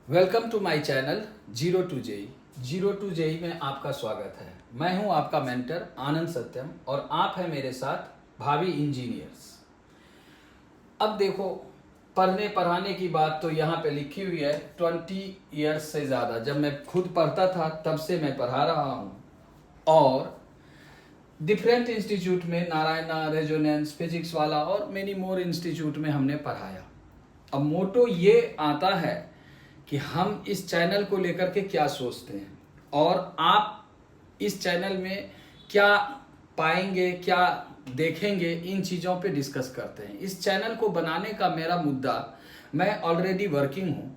Welcome to my channel zero to JE में आपका स्वागत है। मैं हूं आपका मेंटर आनंद सत्यम और आप हैं मेरे साथ भावी इंजीनियर्स। अब देखो, पढ़ने पढ़ाने की बात तो यहाँ पे लिखी हुई है 20 ईयर्स से ज़्यादा। जब मैं खुद पढ़ता था तब से मैं पढ़ा रहा हूँ और डिफरेंट इंस्टीट्यूट में नारायणा, रेजोनेंस, फिजिक्स वाला और मेनी मोर इंस्टीट्यूट में हमने पढ़ाया। अब मोटो ये आता है कि हम इस चैनल को लेकर के क्या सोचते हैं और आप इस चैनल में क्या पाएंगे, क्या देखेंगे, इन चीज़ों पे डिस्कस करते हैं। इस चैनल को बनाने का मेरा मुद्दा, मैं ऑलरेडी वर्किंग हूँ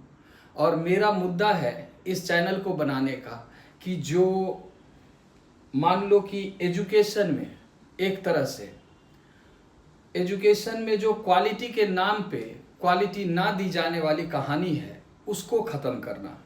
और मेरा मुद्दा है इस चैनल को बनाने का कि जो मान लो कि एजुकेशन में एक तरह से एजुकेशन में जो क्वालिटी के नाम पे क्वालिटी ना दी जाने वाली कहानी है उसको ख़त्म करना।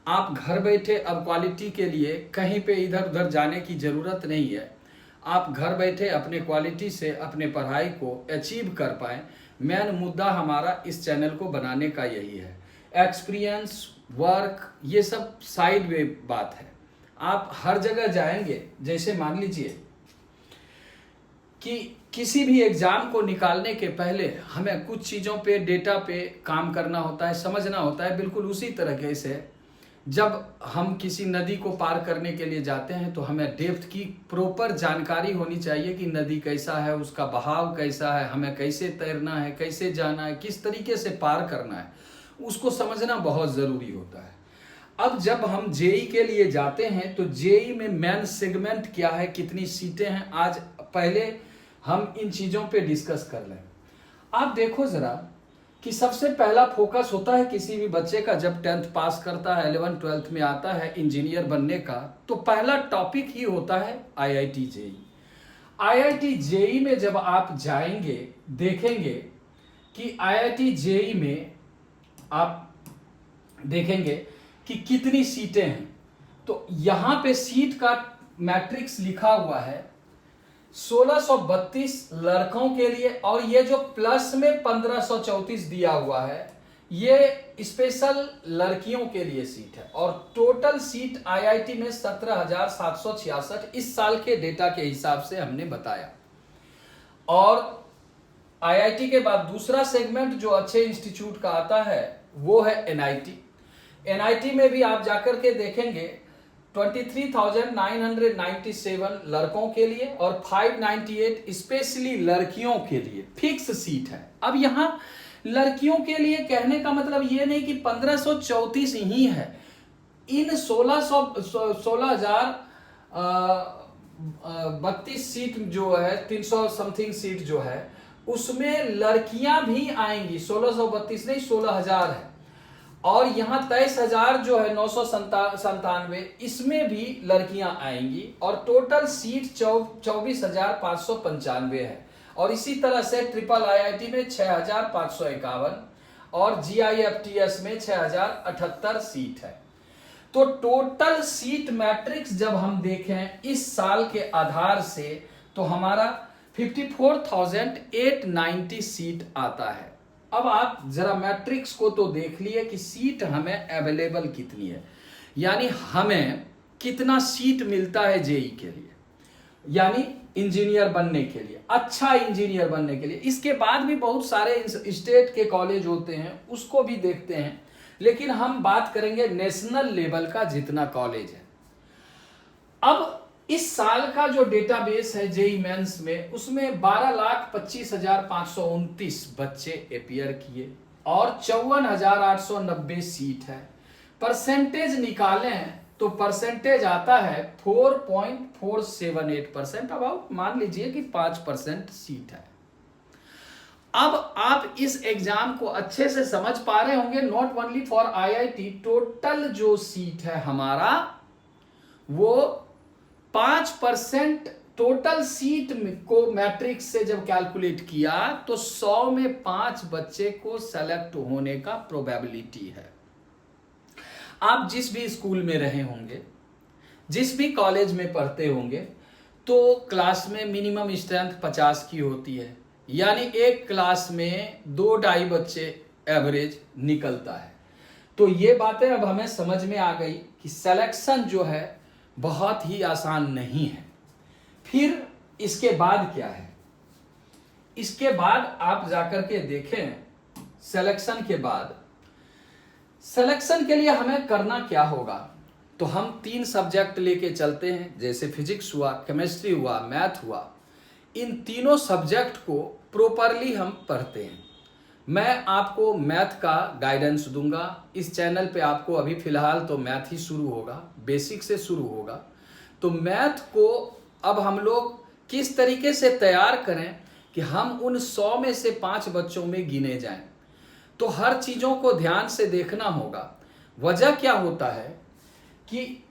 आप घर बैठे अब क्वालिटी के लिए कहीं पे इधर उधर जाने की ज़रूरत नहीं है। आप घर बैठे अपने क्वालिटी से अपने पढ़ाई को अचीव कर पाएँ। मेन मुद्दा हमारा इस चैनल को बनाने का यही है। एक्सपीरियंस, वर्क, ये सब साइड में बात है। आप हर जगह जाएंगे, जैसे मान लीजिए कि किसी भी एग्ज़ाम को निकालने के पहले हमें कुछ चीज़ों पे, डेटा पे काम करना होता है, समझना होता है। बिल्कुल उसी तरीके से जब हम किसी नदी को पार करने के लिए जाते हैं तो हमें डेप्थ की प्रॉपर जानकारी होनी चाहिए कि नदी कैसा है, उसका बहाव कैसा है, हमें कैसे तैरना है, कैसे जाना है, किस तरीके से पार करना है, उसको समझना बहुत ज़रूरी होता है। अब जब हम जेई के लिए जाते हैं तो जेई में मेन सेगमेंट क्या है, कितनी सीटें हैं, आज पहले हम इन चीज़ों पे डिस्कस कर लें। आप देखो ज़रा कि सबसे पहला फोकस होता है किसी भी बच्चे का जब 10th पास करता है, 11th 12th में आता है इंजीनियर बनने का, तो पहला टॉपिक ही होता है आईआईटी जेई। आईआईटी जेई में जब आप जाएंगे, देखेंगे कि आईआईटी जेई में आप देखेंगे कि कितनी सीटें हैं। तो यहाँ पे सीट का मैट्रिक्स लिखा हुआ है 1632 लड़कों के लिए, और ये जो प्लस में 1534 दिया हुआ है ये स्पेशल लड़कियों के लिए सीट है। और टोटल सीट आईआईटी में 17,766 इस साल के डेटा के हिसाब से हमने बताया। और आईआईटी के बाद दूसरा सेगमेंट जो अच्छे इंस्टीट्यूट का आता है वो है एनआईटी। एनआईटी में भी आप जाकर के देखेंगे 23,997 लड़कों के लिए और 598 स्पेशली लड़कियों के लिए फिक्स सीट है। अब यहाँ लड़कियों के लिए कहने का मतलब ये नहीं कि 1534 ही है। इन 1632 सीट जो है, 300 समथिंग सीट जो है, उसमें लड़कियां भी आएंगी। 1632 नहीं, 16,000 है। और यहाँ 23,000 जो है 997, इसमें भी लड़कियां आएंगी और टोटल सीट 24,595 है। और इसी तरह से ट्रिपल आईआईटी में 6,551 और जीआईएफटीएस में 6,078 सीट है। तो टोटल सीट मैट्रिक्स जब हम देखें इस साल के आधार से तो हमारा 54,890 सीट आता है। अब आप जरा मैट्रिक्स को तो देख लिए कि सीट हमें अवेलेबल कितनी है, यानी हमें कितना सीट मिलता है जेई के लिए, यानी इंजीनियर बनने के लिए, अच्छा इंजीनियर बनने के लिए। इसके बाद भी बहुत सारे स्टेट के कॉलेज होते हैं, उसको भी देखते हैं, लेकिन हम बात करेंगे नेशनल लेवल का जितना कॉलेज है। अब इस साल का जो डेटाबेस है जेई मेंस में, उसमें 12,25,529 बच्चे अपियर किए और 54,890 सीट है। परसेंटेज निकालें तो परसेंटेज आता है 4.478%, अबाउट मान लीजिए कि 5% सीट है। अब आप इस एग्जाम को अच्छे से समझ पा रहे होंगे। Not only for IIT, total जो सीट है हमारा वो 5% टोटल सीट को मैट्रिक्स से जब कैलकुलेट किया तो 100 में 5 बच्चे को सेलेक्ट होने का प्रोबेबिलिटी है। आप जिस भी स्कूल में रहे होंगे, जिस भी कॉलेज में पढ़ते होंगे, तो क्लास में मिनिमम स्ट्रेंथ 50 की होती है, यानी एक क्लास में 2-2.5 बच्चे एवरेज निकलता है। तो ये बातें अब हमें समझ में आ गई कि सिलेक्शन जो है बहुत ही आसान नहीं है। फिर इसके बाद क्या है? इसके बाद आप जाकर के देखें, सिलेक्शन के बाद सिलेक्शन के लिए हमें करना क्या होगा। तो हम 3 सब्जेक्ट लेके चलते हैं, जैसे फिजिक्स हुआ, केमिस्ट्री हुआ, मैथ हुआ। इन तीनों सब्जेक्ट को प्रॉपरली हम पढ़ते हैं। मैं आपको मैथ का गाइडेंस दूंगा। इस चैनल पे आपको अभी फिलहाल तो मैथ ही शुरू होगा, बेसिक से शुरू होगा। तो मैथ को अब हम लोग किस तरीके से तैयार करें कि हम उन 100 में से 5 बच्चों में गिने जाएं। तो हर चीज़ों को ध्यान से देखना होगा। वजह क्या होता है कि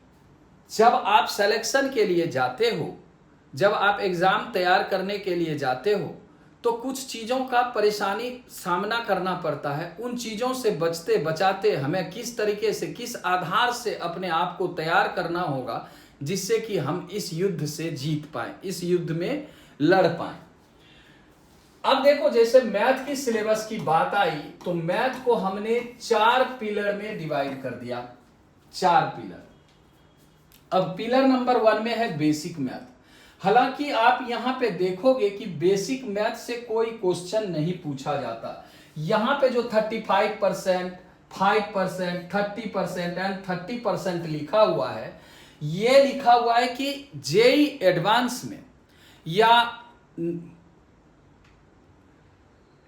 जब आप सिलेक्शन के लिए जाते हो, जब आप एग्ज़ाम तैयार करने के लिए जाते हो, तो कुछ चीज़ों का परेशानी सामना करना पड़ता है। उन चीज़ों से बचते बचाते हमें किस तरीके से, किस आधार से अपने आप को तैयार करना होगा, जिससे कि हम इस युद्ध से जीत पाएं, इस युद्ध में लड़ पाएं। अब देखो, जैसे मैथ की सिलेबस की बात आई तो मैथ को हमने 4 पिलर में डिवाइड कर दिया। 4 पिलर। अब पिलर नंबर 1 में है बेसिक मैथ। हालांकि आप यहां पे देखोगे कि बेसिक मैथ से कोई क्वेश्चन नहीं पूछा जाता। यहां पे जो 35%, 5%, 30% एंड 30% लिखा हुआ है, ये लिखा हुआ है कि जेई एडवांस में या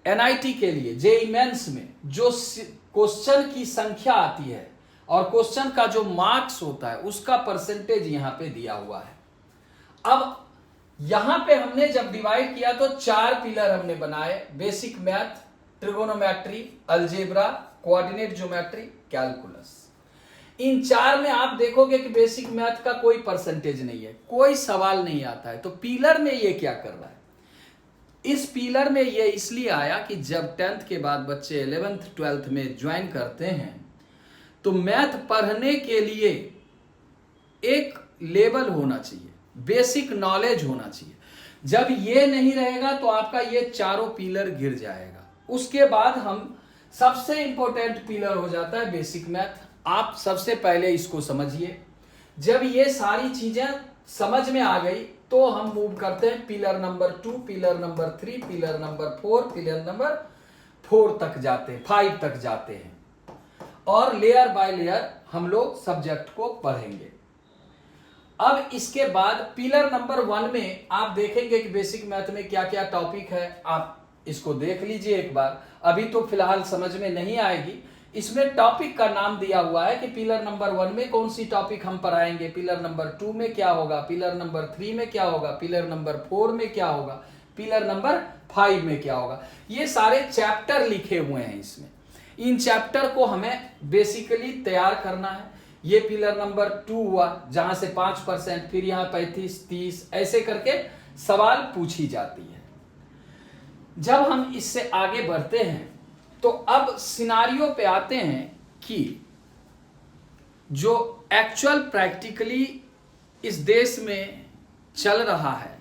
एनआईटी के लिए, जेई मेंस में जो क्वेश्चन की संख्या आती है और क्वेश्चन का जो मार्क्स होता है, उसका परसेंटेज यहां पे दिया हुआ है। अब यहां पे हमने जब डिवाइड किया तो 4 पिलर हमने बनाए: basic math, trigonometry, algebra, coordinate geometry, calculus. इन 4 में आप देखोगे कि बेसिक मैथ का कोई परसेंटेज नहीं है, कोई सवाल नहीं आता है। तो पिलर में ये क्या कर रहा है? इस पिलर में ये इसलिए आया कि जब 10th के बाद बच्चे 11th 12th में ज्वाइन करते हैं तो मैथ पढ़ने के लिए एक लेवल होना चाहिए, बेसिक नॉलेज होना चाहिए। जब ये नहीं रहेगा तो आपका ये चारों पिलर गिर जाएगा। उसके बाद हम सबसे इंपॉर्टेंट पिलर हो जाता है बेसिक मैथ। आप सबसे पहले इसको समझिए। जब ये सारी चीजें समझ में आ गई तो हम मूव करते हैं pillar number 2, pillar number 3, pillar number 4, pillar number 4 तक जाते हैं, 5 तक जाते हैं, और लेयर बाय लेयर हम लोग सब्जेक्ट को पढ़ेंगे। अब इसके बाद पिलर नंबर 1 में आप देखेंगे कि बेसिक मैथ में क्या क्या टॉपिक है। आप इसको देख लीजिए एक बार, अभी तो फिलहाल समझ में नहीं आएगी। इसमें टॉपिक का नाम दिया हुआ है कि पिलर नंबर 1 में कौन सी टॉपिक हम पढ़ाएंगे, पिलर नंबर 2 में क्या होगा, पिलर नंबर 3 में क्या होगा, पिलर नंबर 4 में क्या होगा, पिलर नंबर 5 में क्या होगा। ये सारे चैप्टर लिखे हुए हैं इसमें। इन चैप्टर को हमें बेसिकली तैयार करना है। ये पिलर नंबर 2 हुआ, जहां से 5%, फिर यहां 35, 30 ऐसे करके सवाल पूछी जाती है। जब हम इससे आगे बढ़ते हैं तो अब सिनारियो पे आते हैं कि जो एक्चुअल प्रैक्टिकली इस देश में चल रहा है,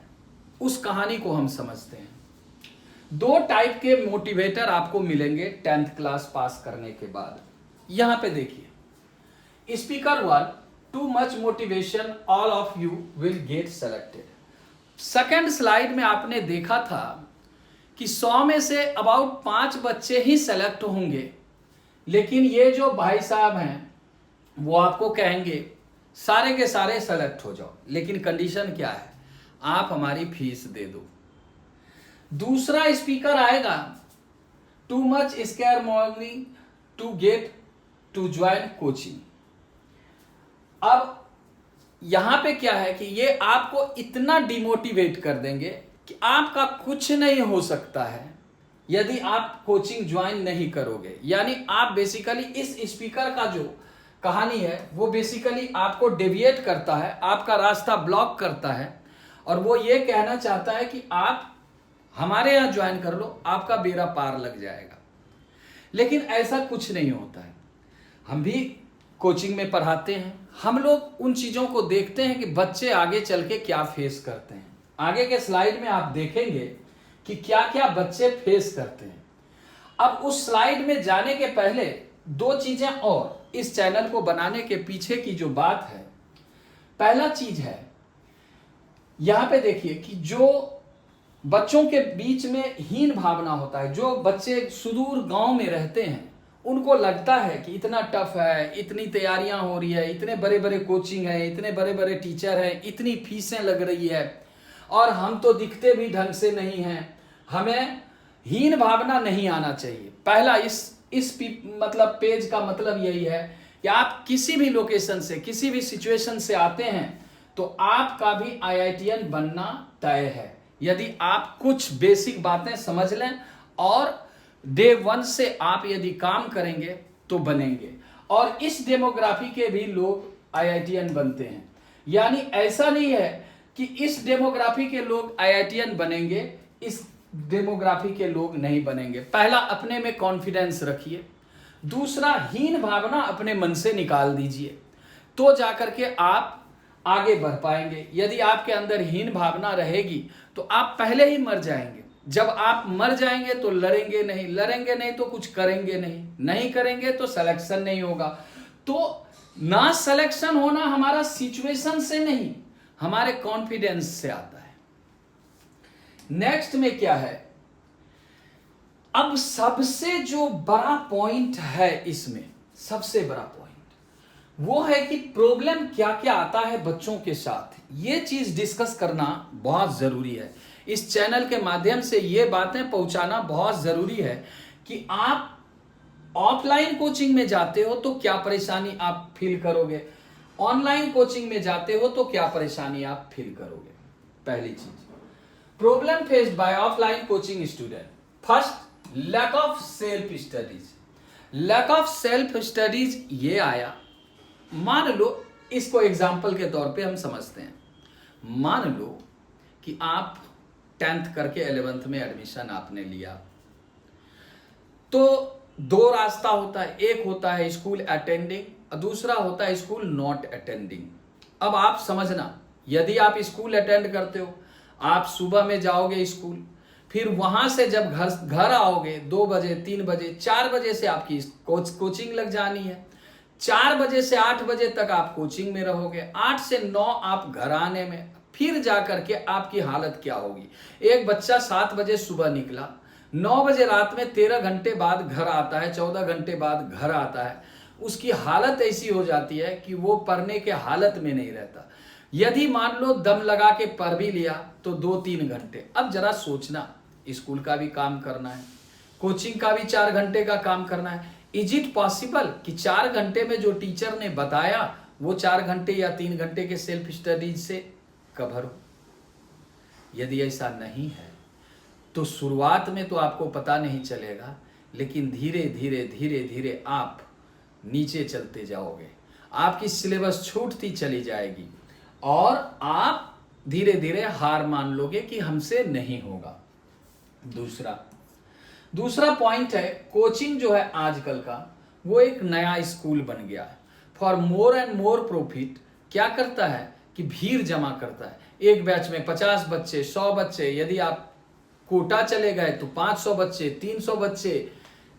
उस कहानी को हम समझते हैं। 2 टाइप के मोटिवेटर आपको मिलेंगे 10th क्लास पास करने के बाद। यहां पे देखिए, speaker 1, too much motivation, all of you will get selected. Second slide में आपने देखा था कि 100 में से अबाउट 5 बच्चे ही सेलेक्ट होंगे, लेकिन ये जो भाई साहब हैं वो आपको कहेंगे सारे के सारे सेलेक्ट हो जाओ, लेकिन कंडीशन क्या है, आप हमारी फीस दे दो। दूसरा स्पीकर आएगा, too much scare morning to get to join coaching. अब यहां पे क्या है कि ये आपको इतना डिमोटिवेट कर देंगे कि आपका कुछ नहीं हो सकता है यदि आप कोचिंग ज्वाइन नहीं करोगे। यानी आप बेसिकली इस स्पीकर का जो कहानी है वो बेसिकली आपको डेविएट करता है, आपका रास्ता ब्लॉक करता है, और वो ये कहना चाहता है कि आप हमारे यहाँ ज्वाइन कर लो, आपका बेड़ा पार लग जाएगा। लेकिन ऐसा कुछ नहीं होता है। हम भी कोचिंग में पढ़ाते हैं, हम लोग उन चीज़ों को देखते हैं कि बच्चे आगे चल के क्या फेस करते हैं। आगे के स्लाइड में आप देखेंगे कि क्या क्या बच्चे फेस करते हैं। अब उस स्लाइड में जाने के पहले दो चीजें और इस चैनल को बनाने के पीछे की जो बात है, पहला चीज है यहां पे देखिए कि जो बच्चों के बीच में हीन भावना होता है, जो बच्चे सुदूर गांव में रहते हैं उनको लगता है कि इतना टफ है, इतनी तैयारियां हो रही है, इतने बड़े बड़े कोचिंग है, इतने बड़े बड़े टीचर हैं, इतनी फीसें लग रही है और हम तो दिखते भी ढंग से नहीं हैं। हमें हीन भावना नहीं आना चाहिए। पहला मतलब पेज का मतलब यही है कि आप किसी भी लोकेशन से, किसी भी सिचुएशन से आते हैं तो आपका भी IITian बनना तय है, यदि आप कुछ बेसिक बातें समझ लें और डे 1 से आप यदि काम करेंगे तो बनेंगे। और इस डेमोग्राफी के भी लोग IITian बनते हैं, यानी ऐसा नहीं है कि इस डेमोग्राफी के लोग IITian बनेंगे, इस डेमोग्राफी के लोग नहीं बनेंगे। पहला, अपने में कॉन्फिडेंस रखिए। दूसरा, हीन भावना अपने मन से निकाल दीजिए, तो जाकर के आप आगे बढ़ पाएंगे। यदि आपके अंदर हीन भावना रहेगी तो आप पहले ही मर जाएंगे। जब आप मर जाएंगे तो लड़ेंगे नहीं तो कुछ करेंगे नहीं करेंगे तो सिलेक्शन नहीं होगा। तो ना सिलेक्शन होना हमारा सिचुएशन से नहीं, हमारे कॉन्फिडेंस से आता है। नेक्स्ट में क्या है, अब सबसे जो बड़ा पॉइंट है इसमें, सबसे बड़ा पॉइंट वो है कि प्रॉब्लम क्या क्या आता है बच्चों के साथ। ये चीज डिस्कस करना बहुत जरूरी है। इस चैनल के माध्यम से ये बातें पहुंचाना बहुत जरूरी है कि आप ऑफलाइन कोचिंग में जाते हो तो क्या परेशानी आप फील करोगे, ऑनलाइन कोचिंग में जाते हो तो क्या परेशानी आप फील करोगे। पहली चीज, problem faced by offline coaching student. First, lack of self studies. Lack of self studies ये आया, मान लो इसको एग्जाम्पल के तौर पे हम समझते हैं। मान लो कि आप 10th करके 11th में एडमिशन आपने लिया, तो दो रास्ता होता है, एक होता है स्कूल अटेंडिंग और दूसरा होता है स्कूल नॉट अटेंडिंग। अब आप समझना, यदि आप स्कूल अटेंड करते हो, आप सुबह में जाओगे स्कूल, फिर वहां से जब घर आओगे 2 बजे 3 बजे 4 बजे से आपकी कोचिंग लग जानी है। 4 बजे से 8 बजे तक आप कोचिंग में रहोगे, 8 से 9 आप घर आने में, फिर जाकर के आपकी हालत क्या होगी। एक बच्चा 7 बजे सुबह निकला, 9 बजे रात में 13 घंटे बाद घर आता है, 14 घंटे बाद घर आता है, उसकी हालत ऐसी हो जाती है कि वो पढ़ने के हालत में नहीं रहता। यदि मान लो दम लगा के पढ़ भी लिया तो 2-3 घंटे। अब जरा सोचना, स्कूल का भी काम करना है, कोचिंग का भी 4 घंटे का काम करना है। इज इट पॉसिबल कि 4 घंटे में जो टीचर ने बताया वो 4 घंटे या 3 घंटे के सेल्फ स्टडीज से कवर हो? यदि ऐसा नहीं है तो शुरुआत में तो आपको पता नहीं चलेगा, लेकिन धीरे धीरे धीरे धीरे आप नीचे चलते जाओगे, आपकी सिलेबस छूटती चली जाएगी और आप धीरे धीरे हार मान लोगे कि हमसे नहीं होगा। दूसरा पॉइंट है, कोचिंग जो है आजकल का वो एक नया स्कूल बन गया है। For more and more profit क्या करता है कि भीड़ जमा करता है। एक बैच में 50 बच्चे, 100 बच्चे, यदि आप कोटा चले गए तो 500 बच्चे, 300 बच्चे।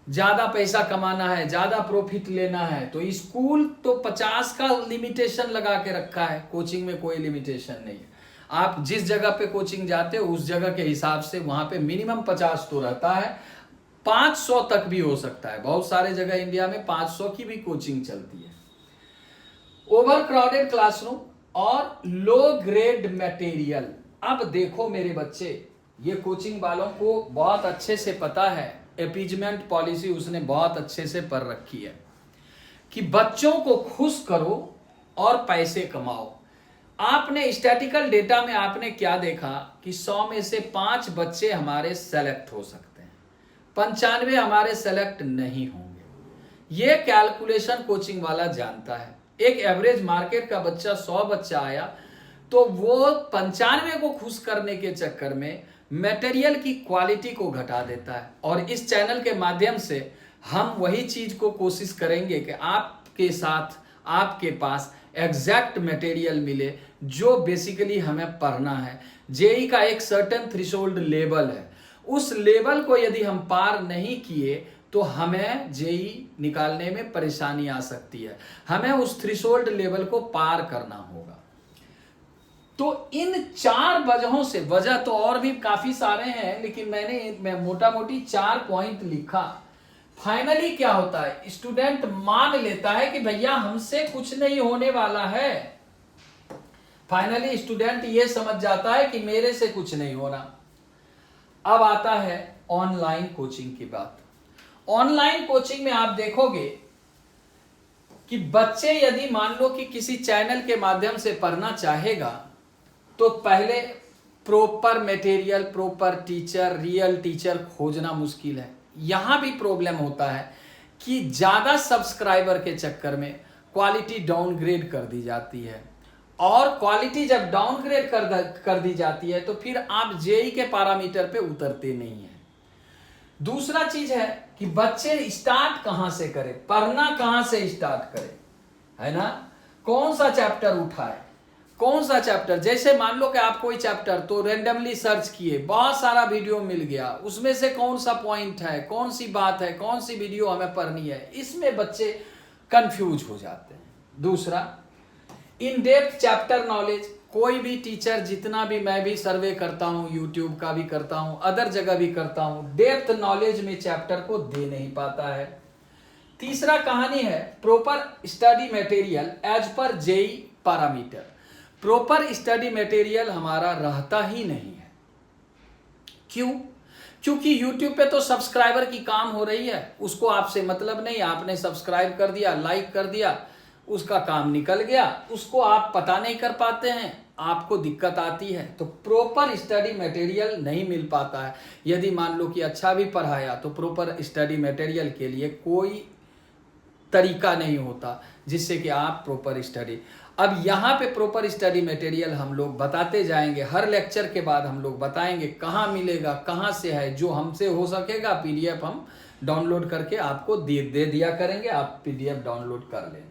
ज्यादा पैसा कमाना है, ज्यादा प्रॉफिट लेना है तो स्कूल तो 50 का लिमिटेशन लगा के रखा है, कोचिंग में कोई लिमिटेशन नहीं है। आप जिस जगह पे कोचिंग जाते हो उस जगह के हिसाब से वहां पे मिनिमम 50 तो रहता है, 500 तक भी हो सकता है। बहुत सारे जगह इंडिया में 500 की भी कोचिंग चलती है। ओवर क्राउडेड क्लासरूम और लो ग्रेड मटेरियल। अब देखो मेरे बच्चे, ये कोचिंग वालों को बहुत अच्छे से पता है, एपीजमेंट पॉलिसी उसने बहुत अच्छे से पढ़ रखी है कि बच्चों को खुश करो और पैसे कमाओ। आपने स्टैटिकल डेटा में आपने क्या देखा कि 100 में से 5 बच्चे हमारे सेलेक्ट हो सकते हैं, 95 हमारे सेलेक्ट नहीं होंगे। ये कैलकुलेशन कोचिंग वाला जानता है। एक एवरेज मार्केट का बच्चा 100 बच्चा आया तो वो 95 को खुश करने के चक्कर में मटेरियल की क्वालिटी को घटा देता है। और इस चैनल के माध्यम से हम वही चीज को कोशिश करेंगे कि आपके साथ आपके पास एग्जैक्ट मटेरियल मिले जो बेसिकली हमें पढ़ना है। जेई का एक सर्टेन थ्रेशोल्ड लेवल है, उस लेवल को यदि हम पार नहीं किए तो हमें जेई निकालने में परेशानी आ सकती है, हमें उस थ्रेशोल्ड लेवल को पार करना होगा। तो इन 4 वजहों से, वजह तो और भी काफी सारे हैं, लेकिन मैं मोटा मोटी 4 पॉइंट लिखा। फाइनली क्या होता है, स्टूडेंट मान लेता है कि भैया हमसे कुछ नहीं होने वाला है। फाइनली स्टूडेंट ये समझ जाता है कि मेरे से कुछ नहीं होना। अब आता है ऑनलाइन कोचिंग की बात। ऑनलाइन कोचिंग में आप देखोगे कि बच्चे यदि मान लो कि किसी चैनल के माध्यम से पढ़ना चाहेगा तो पहले proper material, proper teacher, real teacher खोजना मुश्किल है। यहां भी प्रॉब्लम होता है कि ज्यादा सब्सक्राइबर के चक्कर में क्वालिटी डाउनग्रेड कर दी जाती है, और क्वालिटी जब डाउनग्रेड कर दी जाती है तो फिर आप जेई के पैरामीटर पे उतरते नहीं है। दूसरा चीज है कि बच्चे स्टार्ट कहां से करें, पढ़ना कहां से स्टार्ट करें, है ना, कौन सा चैप्टर उठाए, कौन सा चैप्टर। जैसे मान लो कि आप कोई चैप्टर तो रैंडमली सर्च किए, बहुत सारा वीडियो मिल गया, उसमें से कौन सा पॉइंट है, कौन सी बात है, कौन सी वीडियो हमें पढ़नी है, इसमें बच्चे कंफ्यूज हो जाते हैं। दूसरा, इन डेप्थ चैप्टर नॉलेज। कोई भी टीचर, जितना भी मैं भी सर्वे करता हूं, यूट्यूब का भी करता हूं, अदर जगह भी करता हूं, डेप्थ नॉलेज में चैप्टर को दे नहीं पाता है। तीसरा कहानी है proper study material as per JE parameter. Proper study material हमारा रहता ही नहीं है। क्यों? क्योंकि YouTube पे तो सब्सक्राइबर की काम हो रही है, उसको आपसे मतलब नहीं, आपने सब्सक्राइब कर दिया, लाइक कर दिया, उसका काम निकल गया, उसको आप पता नहीं कर पाते हैं, आपको दिक्कत आती है। तो प्रॉपर स्टडी मटेरियल नहीं मिल पाता है। यदि मान लो कि अच्छा भी पढ़ाया तो प्रॉपर स्टडी मटेरियल के लिए कोई तरीका नहीं होता जिससे कि आप प्रॉपर स्टडी। अब यहाँ पे प्रॉपर स्टडी मटेरियल हम लोग बताते जाएंगे, हर लेक्चर के बाद हम लोग बताएंगे कहाँ मिलेगा, कहाँ से है। जो हमसे हो सकेगा PDF हम डाउनलोड करके आपको दे दिया करेंगे, आप PDF डाउनलोड कर लेना।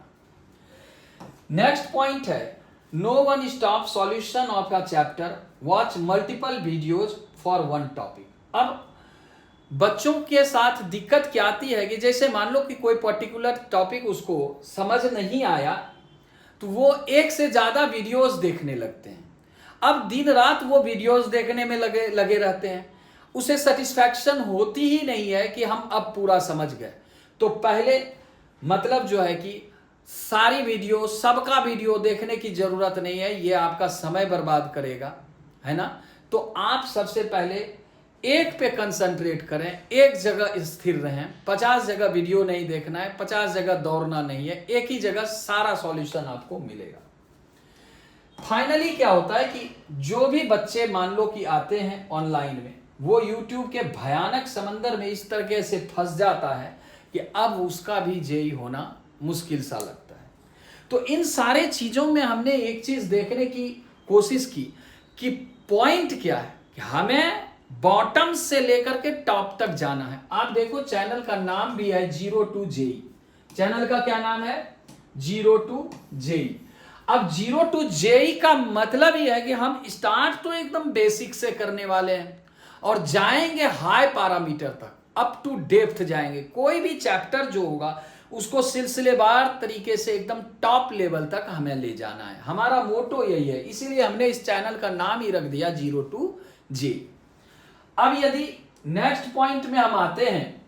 नेक्स्ट पॉइंट है no one stop solution of a chapter, watch multiple videos for one topic. अब बच्चों के साथ दिक्कत क्या आती है कि जैसे मान लो कि कोई पर्टिकुलर टॉपिक उसको समझ नहीं आया तो वो एक से ज्यादा वीडियोस देखने लगते हैं। अब दिन रात वो वीडियोस देखने में लगे रहते हैं, उसे सेटिस्फैक्शन होती ही नहीं है कि हम अब पूरा समझ गए। तो पहले मतलब जो है कि सारी वीडियो, सबका वीडियो देखने की जरूरत नहीं है, ये आपका समय बर्बाद करेगा, है ना। तो आप सबसे पहले एक पे कंसंट्रेट करें, एक जगह स्थिर रहें। 50 जगह वीडियो नहीं देखना है, 50 जगह दौड़ना नहीं है, एक ही जगह सारा सॉल्यूशन आपको मिलेगा। फाइनली क्या होता है कि जो भी बच्चे मान लो कि आते हैं ऑनलाइन में, वो यूट्यूब के भयानक समंदर में इस तरीके से फंस जाता है कि अब उसका भी जेई होना मुश्किल सा लगता है। तो इन सारे चीजों में हमने एक चीज देखने की कोशिश की कि पॉइंट क्या है कि हमें बॉटम से लेकर के टॉप तक जाना है। आप देखो चैनल का नाम भी है 0 to JEE। चैनल का क्या नाम है? 0 to JEE। अब 0 to JEE का मतलब ही है कि हम स्टार्ट तो एकदम बेसिक से करने वाले हैं और जाएंगे हाई पैरामीटर तक, अप टू डेप्थ जाएंगे। कोई भी चैप्टर जो होगा उसको सिलसिलेवार तरीके से एकदम टॉप लेवल तक हमें ले जाना है। हमारा मोटो यही है, इसीलिए हमने इस चैनल का नाम ही रख दिया 0 to JEE। अब यदि नेक्स्ट पॉइंट में हम आते हैं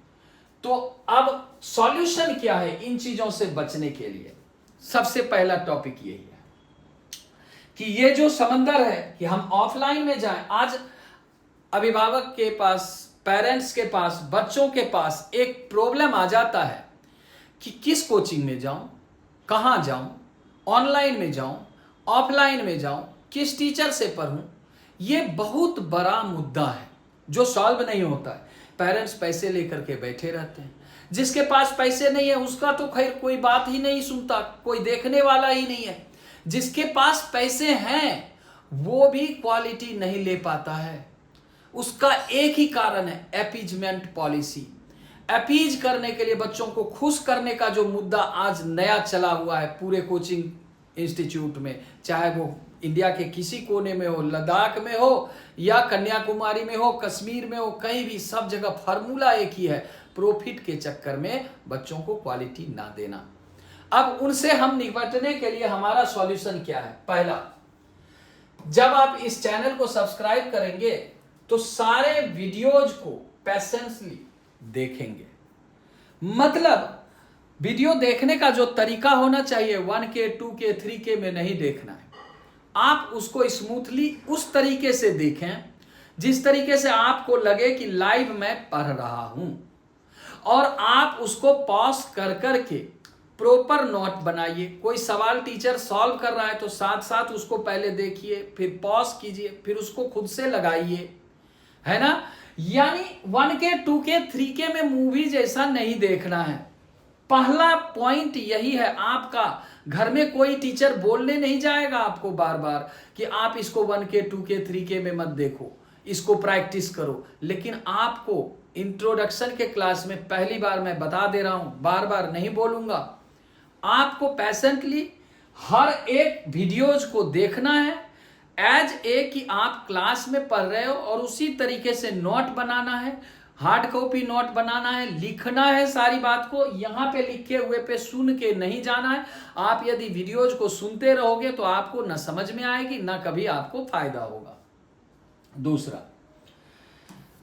तो अब सॉल्यूशन क्या है इन चीजों से बचने के लिए। सबसे पहला टॉपिक यही है कि ये जो समंदर है कि हम ऑफलाइन में जाएं। आज अभिभावक के पास, पेरेंट्स के पास, बच्चों के पास एक प्रॉब्लम आ जाता है कि किस कोचिंग में जाऊं, कहां जाऊं, ऑनलाइन में जाऊं, ऑफलाइन में जाऊं, किस टीचर से पढ़ूं। ये बहुत बड़ा मुद्दा है जो सॉल्व नहीं होता है। पेरेंट्स पैसे लेकर के बैठे रहते हैं, जिसके पास पैसे नहीं है उसका तो खैर कोई बात ही नहीं सुनता, कोई देखने वाला ही नहीं है। जिसके पास पैसे हैं वो भी क्वालिटी नहीं ले पाता है। उसका एक ही कारण है, अपीजमेंट पॉलिसी। अपीज करने के लिए, बच्चों को खुश करने का जो मुद्दा आज नया चला हुआ है पूरे कोचिंग इंस्टीट्यूट में, चाहे वो इंडिया के किसी कोने में हो, लद्दाख में हो या कन्याकुमारी में हो, कश्मीर में हो, कहीं भी, सब जगह फार्मूला एक ही है, प्रॉफिट के चक्कर में बच्चों को क्वालिटी ना देना। अब उनसे हम निपटने के लिए हमारा सॉल्यूशन क्या है? पहला, जब आप इस चैनल को सब्सक्राइब करेंगे तो सारे वीडियोज को पेशेंसली देखेंगे। मतलब वीडियो देखने का जो तरीका होना चाहिए 1K 2K 3K में नहीं देखना है। आप उसको स्मूथली उस तरीके से देखें जिस तरीके से आपको लगे कि लाइव मैं पढ़ रहा हूं, और आप उसको पॉज कर करके प्रॉपर नोट बनाइए। कोई सवाल टीचर सॉल्व कर रहा है तो साथ साथ उसको पहले देखिए, फिर पॉज कीजिए, फिर उसको खुद से लगाइए, है ना। यानी 1K 2K 3K में मूवी जैसा नहीं देखना है। पहला पॉइंट यही है आपका। घर में कोई टीचर बोलने नहीं जाएगा आपको बार बार कि आप इसको 1K 2K 3K में मत देखो, इसको प्रैक्टिस करो। लेकिन आपको इंट्रोडक्शन के क्लास में पहली बार मैं बता दे रहा हूं, बार बार नहीं बोलूंगा, आपको पैशेंटली हर एक वीडियोज को देखना है एज ए कि आप क्लास में पढ़ रहे हो, और उसी तरीके से नोट बनाना है, हार्ड कॉपी नोट बनाना है, लिखना है सारी बात को। यहां पे लिखे हुए पे सुन के नहीं जाना है। आप यदि वीडियोज को सुनते रहोगे तो आपको न समझ में आएगी, न कभी आपको फायदा होगा। दूसरा,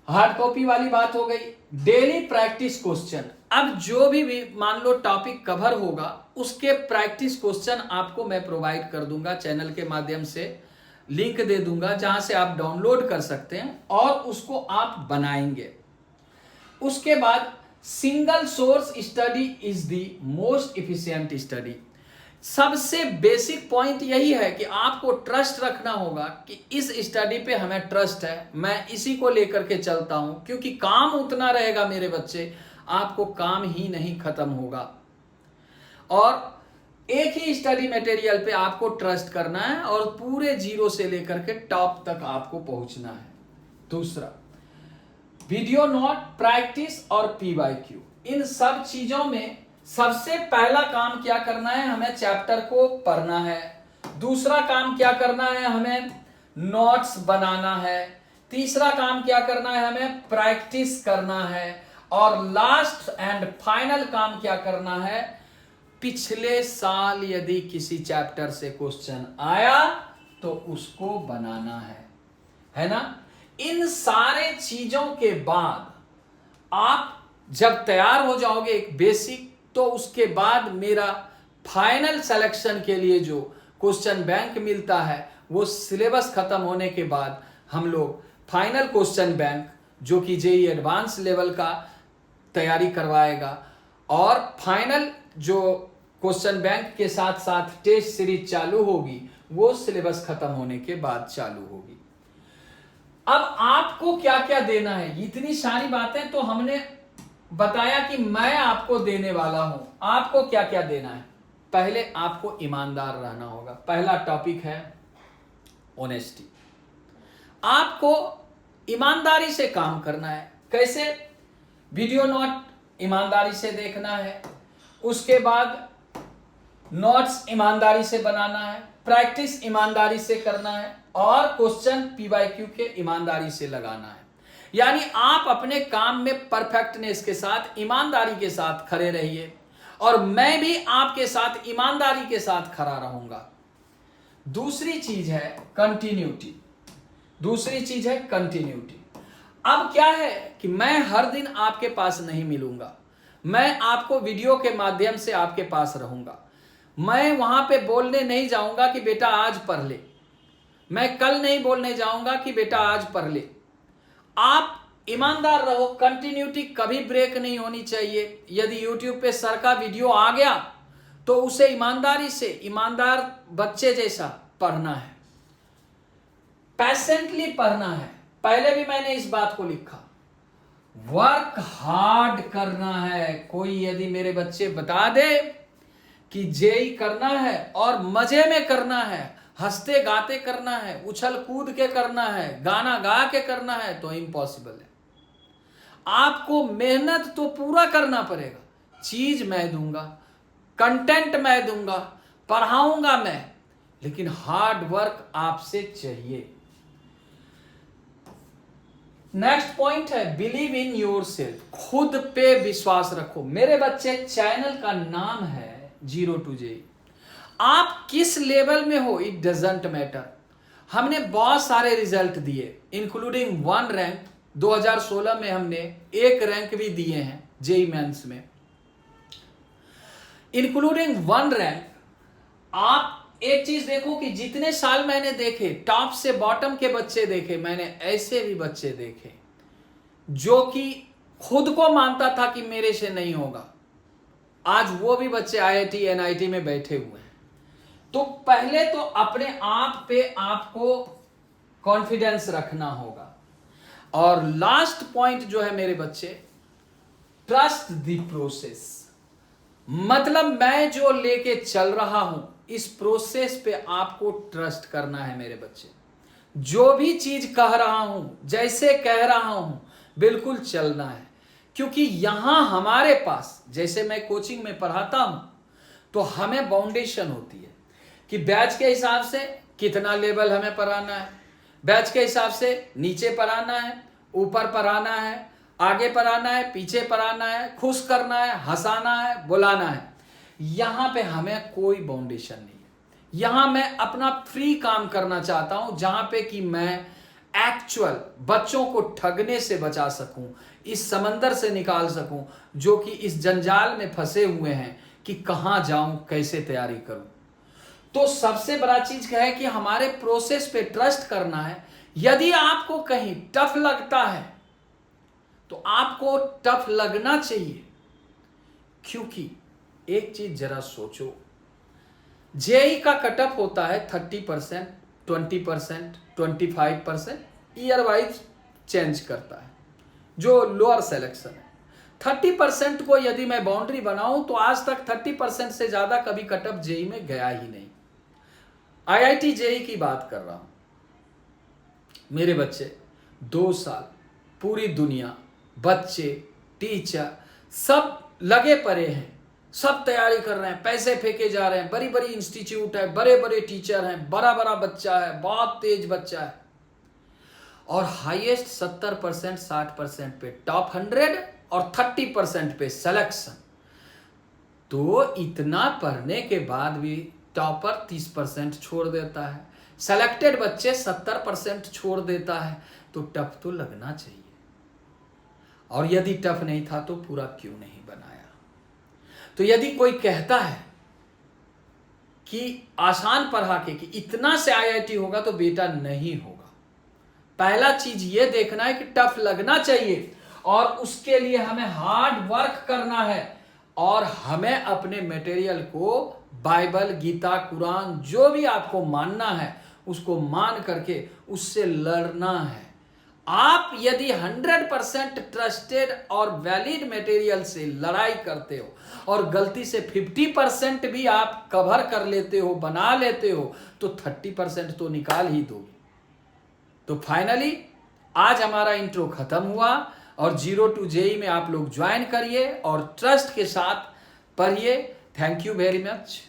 हार्ड कॉपी वाली बात हो गई। Daily practice question. अब जो भी मान लो टॉपिक कवर होगा उसके प्रैक्टिस क्वेश्चन आपको मैं प्रोवाइड कर दूंगा चैनल के माध्यम से, लिंक दे दूंगा जहां से आप डाउनलोड कर सकते हैं और उसको आप बनाएंगे। उसके बाद single source study is the most efficient study. सबसे बेसिक पॉइंट यही है कि आपको ट्रस्ट रखना होगा कि इस स्टडी पे हमें ट्रस्ट है, मैं इसी को लेकर के चलता हूं, क्योंकि काम उतना रहेगा मेरे बच्चे, आपको काम ही नहीं खत्म होगा। और एक ही स्टडी मटेरियल पे आपको ट्रस्ट करना है और पूरे जीरो से लेकर के टॉप तक आपको पहुंचना है। दूसरा, वीडियो नोट, प्रैक्टिस और PYQ। इन सब चीजों में सबसे पहला काम क्या करना है? हमें चैप्टर को पढ़ना है। दूसरा काम क्या करना है? हमें नोट्स बनाना है। तीसरा काम क्या करना है? हमें प्रैक्टिस करना है। और लास्ट एंड फाइनल काम क्या करना है? पिछले साल यदि किसी चैप्टर से क्वेश्चन आया तो उसको बनाना है ना। इन सारे चीजों के बाद आप जब तैयार हो जाओगे एक बेसिक, तो उसके बाद मेरा फाइनल सिलेक्शन के लिए जो क्वेश्चन बैंक मिलता है वो सिलेबस खत्म होने के बाद हम लोग फाइनल क्वेश्चन बैंक जो कि जेईई एडवांस लेवल का तैयारी करवाएगा, और फाइनल जो क्वेश्चन बैंक के साथ साथ टेस्ट सीरीज चालू होगी वो सिलेबस खत्म होने के बाद चालू होगी। अब आपको क्या क्या देना है? इतनी सारी बातें तो हमने बताया कि मैं आपको देने वाला हूं। आपको क्या क्या देना है? पहले आपको ईमानदार रहना होगा। पहला टॉपिक है ऑनेस्टी। आपको ईमानदारी से काम करना है। कैसे? वीडियो नोट ईमानदारी से देखना है, उसके बाद नोट्स ईमानदारी से बनाना है, प्रैक्टिस ईमानदारी से करना है, और क्वेश्चन PYQ के ईमानदारी से लगाना है। यानी आप अपने काम में परफेक्टनेस के साथ, ईमानदारी के साथ खड़े रहिए, और मैं भी आपके साथ ईमानदारी के साथ खड़ा रहूंगा। दूसरी चीज है कंटिन्यूटी। अब क्या है कि मैं हर दिन आपके पास नहीं मिलूंगा, मैं आपको वीडियो के माध्यम से आपके पास रहूंगा। मैं वहां पे बोलने नहीं जाऊंगा कि बेटा आज पढ़ ले, मैं कल नहीं बोलने जाऊंगा कि बेटा आज पढ़ ले। आप ईमानदार रहो, कंटिन्यूटी कभी ब्रेक नहीं होनी चाहिए। यदि YouTube पे सर का वीडियो आ गया तो उसे ईमानदारी से, ईमानदार बच्चे जैसा पढ़ना है, पैशेंटली पढ़ना है। पहले भी मैंने इस बात को लिखा, वर्क हार्ड करना है। कोई यदि मेरे बच्चे बता दे कि जेईई करना है और मजे में करना है, हंसते गाते करना है, उछल कूद के करना है, गाना गा के करना है, तो इम्पॉसिबल है। आपको मेहनत तो पूरा करना पड़ेगा। चीज मैं दूंगा, कंटेंट मैं दूंगा, पढ़ाऊंगा मैं, लेकिन हार्ड वर्क आपसे चाहिए। नेक्स्ट पॉइंट है बिलीव इन योर सेल्फ, खुद पे विश्वास रखो। मेरे बच्चे, चैनल का नाम है 0 to JEE। आप किस लेवल में हो इट डजंट मैटर। हमने बहुत सारे रिजल्ट दिए, इंक्लूडिंग 1 रैंक। 2016 में हमने 1 रैंक भी दिए हैं जेई मेंस में, इंक्लूडिंग 1 रैंक। आप एक चीज देखो कि जितने साल मैंने देखे, टॉप से बॉटम के बच्चे देखे, मैंने ऐसे भी बच्चे देखे जो कि खुद को मानता था कि मेरे से नहीं होगा, आज वो भी बच्चे IIT NIT में बैठे हुए हैं। तो पहले तो अपने आप पे आपको कॉन्फिडेंस रखना होगा। और लास्ट पॉइंट जो है मेरे बच्चे, ट्रस्ट द प्रोसेस। मतलब मैं जो लेके चल रहा हूं इस प्रोसेस पे आपको ट्रस्ट करना है मेरे बच्चे। जो भी चीज कह रहा हूं, जैसे कह रहा हूं, बिल्कुल चलना है। क्योंकि यहां हमारे पास, जैसे मैं कोचिंग में पढ़ाता हूं, तो हमें बाउंडेशन होती है कि बैच के हिसाब से कितना लेवल हमें पढ़ाना है, बैच के हिसाब से नीचे पढ़ाना है, ऊपर पढ़ाना है, आगे पढ़ाना है, पीछे पढ़ाना है, खुश करना है, हंसाना है, बुलाना है। यहां पे हमें कोई बाउंडेशन नहीं है। यहां मैं अपना फ्री काम करना चाहता हूं, जहां पे कि मैं एक्चुअल बच्चों को ठगने से बचा सकूं, इस समंदर से निकाल सकूं जो कि इस जंजाल में फंसे हुए हैं कि कहां जाऊं, कैसे तैयारी करूं। तो सबसे बड़ा चीज क्या है कि हमारे प्रोसेस पे ट्रस्ट करना है। यदि आपको कहीं टफ लगता है तो आपको टफ लगना चाहिए, क्योंकि एक चीज जरा सोचो, जेई का कटअप होता है 30%, 20%, 25%, ईयर वाइज चेंज करता है जो लोअर सिलेक्शन है। 30% को यदि मैं बाउंड्री बनाऊं तो आज तक 30% से ज्यादा कभी कटअप जेई में गया ही नहीं। IIT जेई की बात कर रहा हूं मेरे बच्चे। 2 साल पूरी दुनिया, बच्चे, टीचर सब लगे पड़े हैं, सब तैयारी कर रहे हैं, पैसे फेंके जा रहे हैं, बड़ी बड़ी इंस्टीट्यूट है, बड़े बड़े टीचर हैं, बड़ा बड़ा बच्चा है, बहुत तेज बच्चा है, और हाईएस्ट 70%, 60% पे टॉप 100 और 30% पे सिलेक्शन। तो इतना पढ़ने के बाद भी टॉपर 30% छोड़ देता है, सेलेक्टेड बच्चे 70% छोड़ देता है, तो टफ तो लगना चाहिए। और यदि टफ नहीं था तो पूरा क्यों नहीं बनाया। तो यदि कोई कहता है कि आसान पढ़ा के कि इतना से IIT होगा, तो बेटा नहीं होगा। पहला चीज ये देखना है कि टफ लगना चाहिए, और उसके लिए हमें हार्ड वर्क करना है, और हमें अपने मटेरियल को बाइबल, गीता, कुरान, जो भी आपको मानना है उसको मान करके उससे लड़ना है। आप यदि 100% ट्रस्टेड और वैलिड मटेरियल से लड़ाई करते हो और गलती से 50% भी आप कवर कर लेते हो, बना लेते हो, तो 30% तो निकाल ही दोगे। तो फाइनली आज हमारा इंट्रो खत्म हुआ, और 0 to JEE में आप लोग ज्वाइन करिए और ट्रस्ट के साथ पढ़िए। Thank you very much.